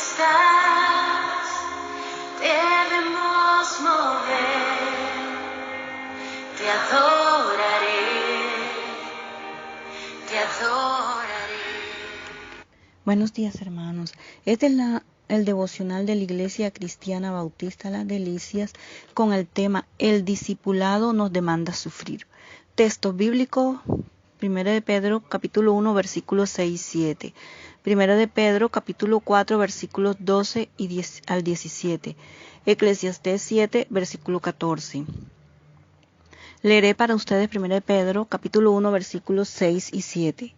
estás, debemos mover, te adoraré, te adoraré. Buenos días, hermanos. Este es el devocional de la Iglesia Cristiana Bautista Las Delicias con el tema El discipulado nos demanda sufrir. Texto bíblico: 1 de Pedro, capítulo 1, versículos 6 y 7. 1 de Pedro, capítulo 4, versículos 12 al 17. Eclesiastés 7, versículo 14. Leeré para ustedes 1 de Pedro, capítulo 1, versículos 6 y 7.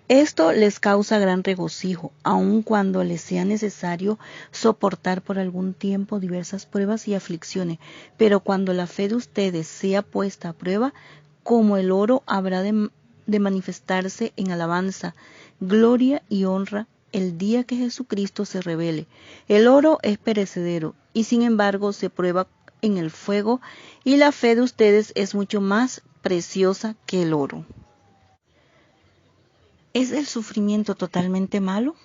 Esto les causa gran regocijo, aun cuando les sea necesario soportar por algún tiempo diversas pruebas y aflicciones. Pero cuando la fe de ustedes sea puesta a prueba, como el oro habrá de manifestarse en alabanza, gloria y honra el día que Jesucristo se revele. El oro es perecedero y sin embargo se prueba en el fuego, y la fe de ustedes es mucho más preciosa que el oro. ¿Es el sufrimiento totalmente malo?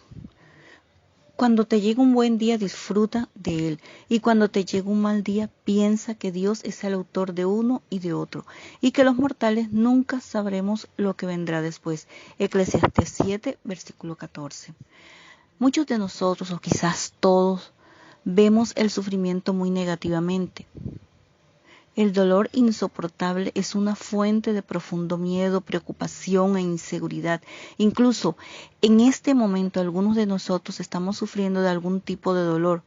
Cuando te llega un buen día, disfruta de él. Y cuando te llega un mal día, piensa que Dios es el autor de uno y de otro, y que los mortales nunca sabremos lo que vendrá después. Eclesiastés 7, versículo 14. Muchos de nosotros, o quizás todos, vemos el sufrimiento muy negativamente. El dolor insoportable es una fuente de profundo miedo, preocupación e inseguridad. Incluso en este momento algunos de nosotros estamos sufriendo de algún tipo de dolor.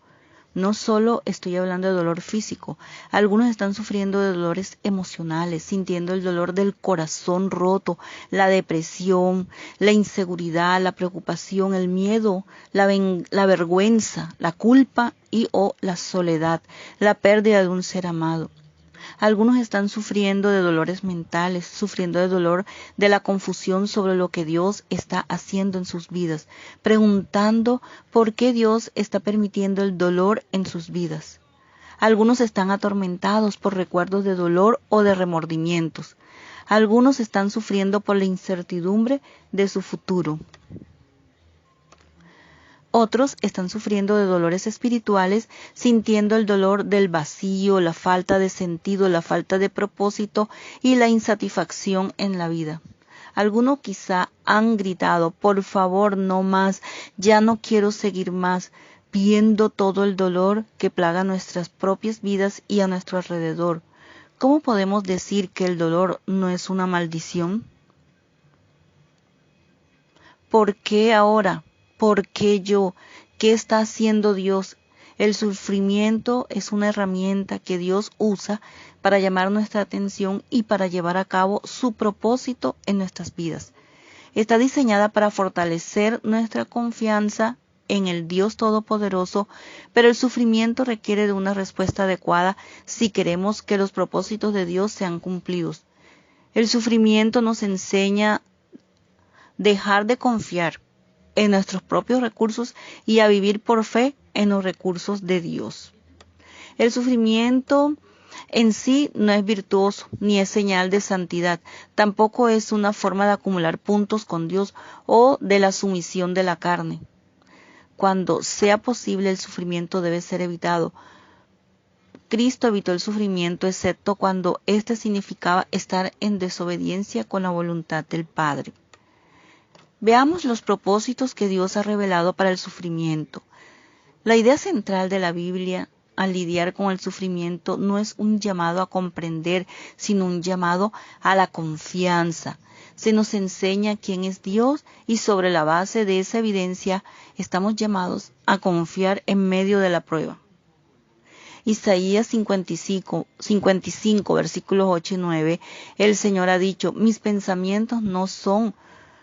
No solo estoy hablando de dolor físico, algunos están sufriendo de dolores emocionales, sintiendo el dolor del corazón roto, la depresión, la inseguridad, la preocupación, el miedo, la vergüenza, la culpa o la soledad, la pérdida de un ser amado. Algunos están sufriendo de dolores mentales, sufriendo de dolor de la confusión sobre lo que Dios está haciendo en sus vidas, preguntando por qué Dios está permitiendo el dolor en sus vidas. Algunos están atormentados por recuerdos de dolor o de remordimientos. Algunos están sufriendo por la incertidumbre de su futuro. Otros están sufriendo de dolores espirituales, sintiendo el dolor del vacío, la falta de sentido, la falta de propósito y la insatisfacción en la vida. Algunos quizá han gritado: por favor, no más, ya no quiero seguir más, viendo todo el dolor que plaga nuestras propias vidas y a nuestro alrededor. ¿Cómo podemos decir que el dolor no es una maldición? ¿Por qué ahora? ¿Por qué yo? ¿Qué está haciendo Dios? El sufrimiento es una herramienta que Dios usa para llamar nuestra atención y para llevar a cabo su propósito en nuestras vidas. Está diseñada para fortalecer nuestra confianza en el Dios Todopoderoso, pero el sufrimiento requiere de una respuesta adecuada si queremos que los propósitos de Dios sean cumplidos. El sufrimiento nos enseña a dejar de confiar en nuestros propios recursos y a vivir por fe en los recursos de Dios. El sufrimiento en sí no es virtuoso ni es señal de santidad, tampoco es una forma de acumular puntos con Dios o de la sumisión de la carne. Cuando sea posible, el sufrimiento debe ser evitado. Cristo evitó el sufrimiento excepto cuando éste significaba estar en desobediencia con la voluntad del Padre. Veamos los propósitos que Dios ha revelado para el sufrimiento. La idea central de la Biblia al lidiar con el sufrimiento no es un llamado a comprender, sino un llamado a la confianza. Se nos enseña quién es Dios y sobre la base de esa evidencia estamos llamados a confiar en medio de la prueba. Isaías 55, versículos 8 y 9, el Señor ha dicho: mis pensamientos no son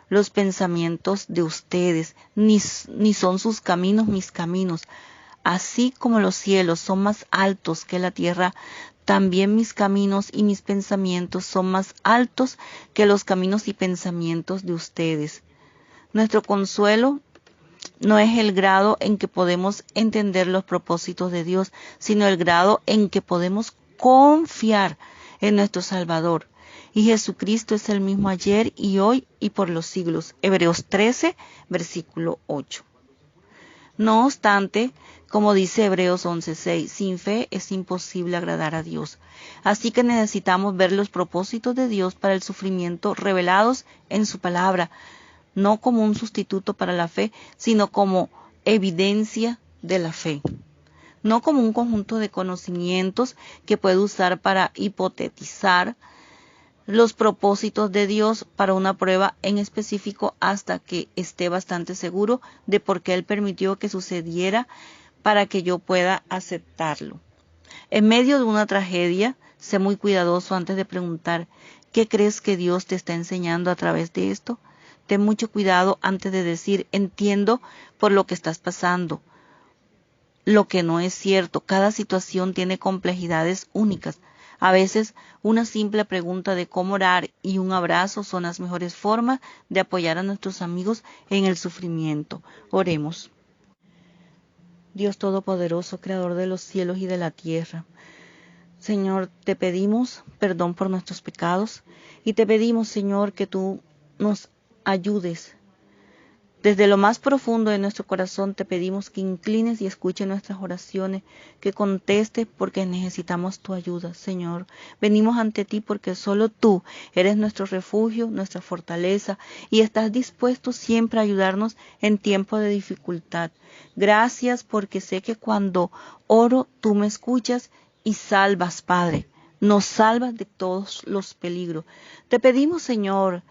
los pensamientos de ustedes, ni son sus caminos mis caminos. Así como los cielos son más altos que la tierra, también mis caminos y mis pensamientos son más altos que los caminos y pensamientos de ustedes. Nuestro consuelo no es el grado en que podemos entender los propósitos de Dios, sino el grado en que podemos confiar en nuestro Salvador. Y Jesucristo es el mismo ayer y hoy y por los siglos. Hebreos 13, versículo 8. No obstante, como dice Hebreos 11:6, sin fe es imposible agradar a Dios. Así que necesitamos ver los propósitos de Dios para el sufrimiento revelados en su palabra, no como un sustituto para la fe, sino como evidencia de la fe. No como un conjunto de conocimientos que puede usar para hipotetizar los propósitos de Dios para una prueba en específico hasta que esté bastante seguro de por qué Él permitió que sucediera para que yo pueda aceptarlo. En medio de una tragedia, sé muy cuidadoso antes de preguntar, ¿qué crees que Dios te está enseñando a través de esto? Ten mucho cuidado antes de decir, entiendo por lo que estás pasando. Lo que no es cierto, cada situación tiene complejidades únicas. A veces, una simple pregunta de cómo orar y un abrazo son las mejores formas de apoyar a nuestros amigos en el sufrimiento. Oremos. Dios Todopoderoso, Creador de los cielos y de la tierra. Señor, te pedimos perdón por nuestros pecados y te pedimos, Señor, que tú nos ayudes. Desde lo más profundo de nuestro corazón te pedimos que inclines y escuches nuestras oraciones, que contestes porque necesitamos tu ayuda, Señor. Venimos ante ti porque solo tú eres nuestro refugio, nuestra fortaleza y estás dispuesto siempre a ayudarnos en tiempos de dificultad. Gracias porque sé que cuando oro tú me escuchas y salvas, Padre. Nos salvas de todos los peligros. Te pedimos, Señor,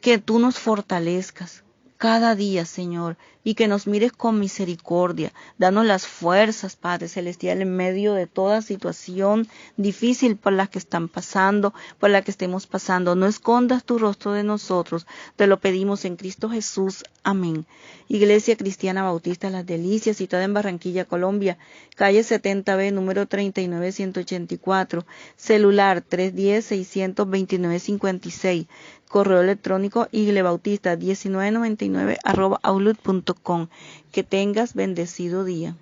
que tú nos fortalezcas cada día, Señor, y que nos mires con misericordia. Danos las fuerzas, Padre Celestial, en medio de toda situación difícil por la que están pasando, por la que estemos pasando. No escondas tu rostro de nosotros. Te lo pedimos en Cristo Jesús. Amén. Iglesia Cristiana Bautista Las Delicias, situada en Barranquilla, Colombia, calle 70B, número 39184, celular 310-629-56, correo electrónico iglebautista1999@outlook.com. Que tengas bendecido día.